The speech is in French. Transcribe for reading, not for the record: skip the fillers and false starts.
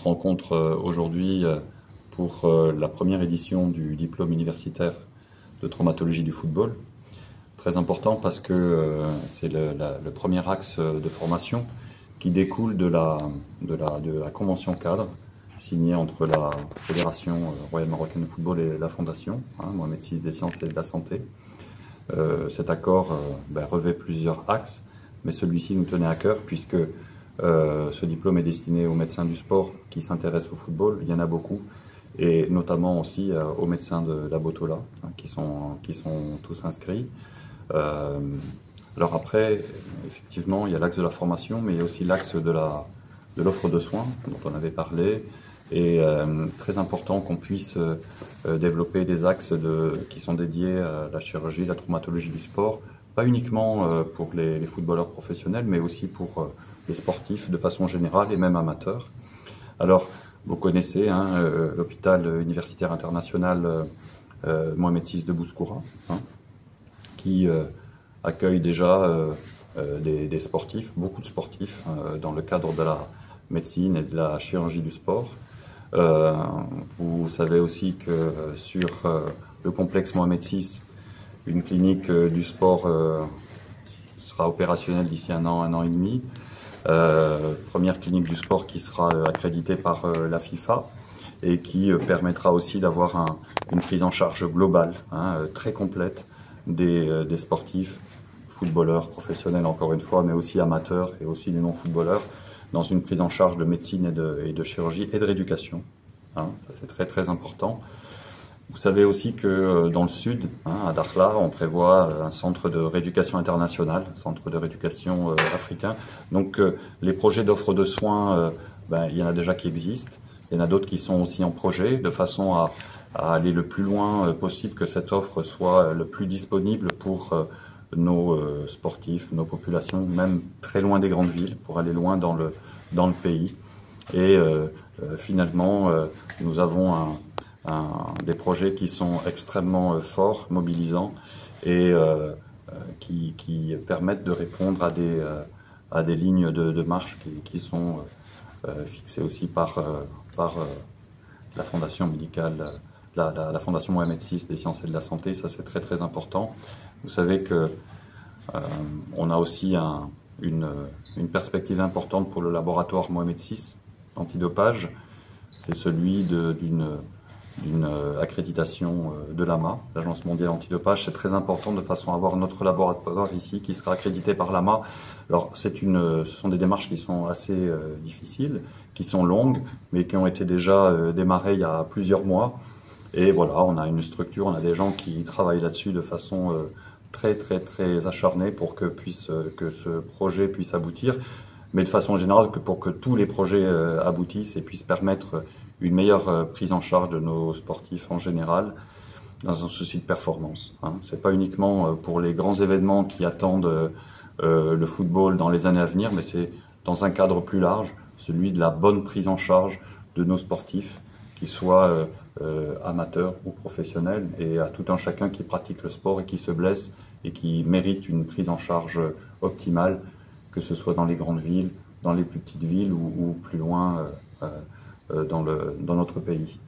rencontre aujourd'hui pour la première édition du diplôme universitaire de traumatologie du football. Très important parce que c'est le premier axe de formation qui découle de la convention cadre signée entre la Fédération royale marocaine de football et la Fondation, Mohamed VI des sciences et de la santé. Cet accord revêt plusieurs axes, mais celui-ci nous tenait à cœur puisque ce diplôme est destiné aux médecins du sport qui s'intéressent au football. Il y en a beaucoup, et notamment aussi aux médecins de la Botola qui sont tous inscrits. Alors après, effectivement, il y a l'axe de la formation, mais il y a aussi l'axe de l'offre de soins dont on avait parlé. Et très important qu'on puisse développer des axes qui sont dédiés à la chirurgie, la traumatologie du sport, pas uniquement pour les footballeurs professionnels, mais aussi pour les sportifs de façon générale et même amateurs. Alors, vous connaissez l'hôpital universitaire international Mohamed VI de Bouscoura, qui accueille déjà des sportifs, beaucoup de sportifs, dans le cadre de la médecine et de la chirurgie du sport. Vous savez aussi que sur le complexe Mohamed VI, une clinique du sport sera opérationnelle d'ici un an et demi. Première clinique du sport qui sera accréditée par la FIFA et qui permettra aussi d'avoir une prise en charge globale, très complète des sportifs, footballeurs, professionnels encore une fois, mais aussi amateurs et aussi des non-footballeurs, dans une prise en charge de médecine et de chirurgie et de rééducation. Ça c'est très très important. Vous savez aussi que dans le sud, à Dakhla, on prévoit un centre de rééducation international, centre de rééducation africain. Donc les projets d'offre de soins, il y en a déjà qui existent. Il y en a d'autres qui sont aussi en projet, de façon à aller le plus loin possible, que cette offre soit le plus disponible pour nos sportifs, nos populations, même très loin des grandes villes, pour aller loin dans le pays. Et finalement, nous avons des projets qui sont extrêmement forts, mobilisants, et qui permettent de répondre à des lignes de marche qui sont fixées aussi par la fondation médicale, la fondation Mohamed VI des sciences et de la santé. Ça c'est très très important. Vous savez que on a aussi une perspective importante pour le laboratoire Mohamed VI antidopage. C'est celui d'une accréditation de l'AMA, l'Agence mondiale antidopage. C'est très important de façon à avoir notre laboratoire ici qui sera accrédité par l'AMA. Alors ce sont des démarches qui sont assez difficiles, qui sont longues, mais qui ont été déjà démarrées il y a plusieurs mois. Et voilà, on a une structure, on a des gens qui travaillent là-dessus de façon très très très acharnée pour que ce projet puisse aboutir, mais de façon générale pour que tous les projets aboutissent et puissent permettre une meilleure prise en charge de nos sportifs en général, dans un souci de performance. C'est pas uniquement pour les grands événements qui attendent le football dans les années à venir, mais c'est dans un cadre plus large, celui de la bonne prise en charge de nos sportifs, qu'ils soient amateurs ou professionnels, et à tout un chacun qui pratique le sport et qui se blesse et qui mérite une prise en charge optimale, que ce soit dans les grandes villes, dans les plus petites villes ou plus loin dans notre pays.